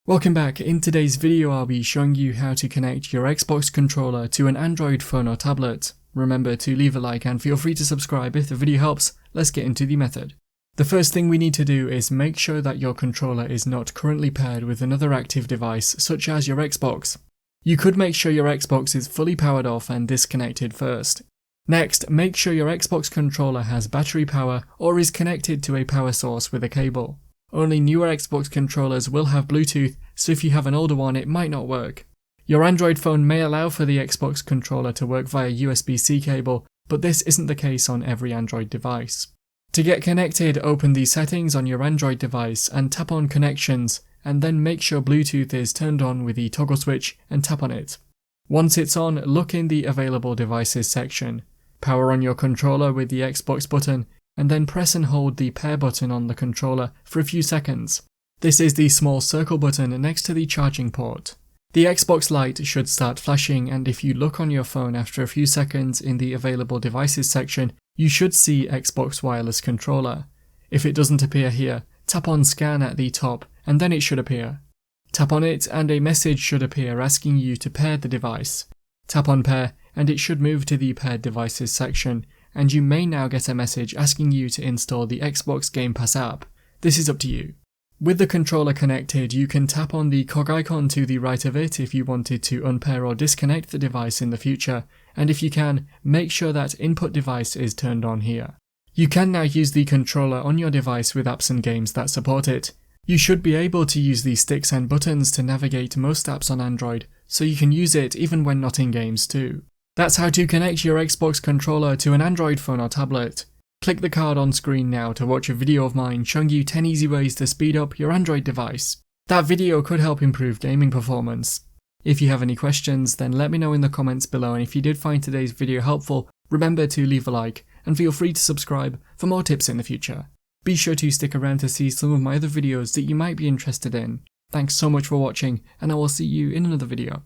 Welcome back. In today's video I'll be showing you how to connect your Xbox controller to an Android phone or tablet. Remember to leave a like and feel free to subscribe if the video helps. Let's get into the method. The first thing we need to do is make sure that your controller is not currently paired with another active device such as your Xbox. You could make sure your Xbox is fully powered off and disconnected first. Next, make sure your Xbox controller has battery power or is connected to a power source with a cable. Only newer Xbox controllers will have Bluetooth, so if you have an older one it might not work. Your Android phone may allow for the Xbox controller to work via USB-C cable, but this isn't the case on every Android device. To get connected, open the settings on your Android device and tap on Connections, and then make sure Bluetooth is turned on with the toggle switch and tap on it. Once it's on, look in the Available Devices section. Power on your controller with the Xbox button, and then press and hold the pair button on the controller for a few seconds. This is the small circle button next to the charging port. The Xbox light should start flashing, and if you look on your phone after a few seconds in the Available Devices section, you should see Xbox Wireless Controller. If it doesn't appear here, tap on Scan at the top and then it should appear. Tap on it and a message should appear asking you to pair the device. Tap on Pair and it should move to the Paired Devices section, and you may now get a message asking you to install the Xbox Game Pass app. This is up to you. With the controller connected, you can tap on the cog icon to the right of it if you wanted to unpair or disconnect the device in the future, and if you can, make sure that Input Device is turned on here. You can now use the controller on your device with apps and games that support it. You should be able to use the sticks and buttons to navigate most apps on Android, so you can use it even when not in games too. That's how to connect your Xbox controller to an Android phone or tablet. Click the card on screen now to watch a video of mine showing you 10 easy ways to speed up your Android device. That video could help improve gaming performance. If you have any questions, then let me know in the comments below, and if you did find today's video helpful, remember to leave a like and feel free to subscribe for more tips in the future. Be sure to stick around to see some of my other videos that you might be interested in. Thanks so much for watching, and I will see you in another video.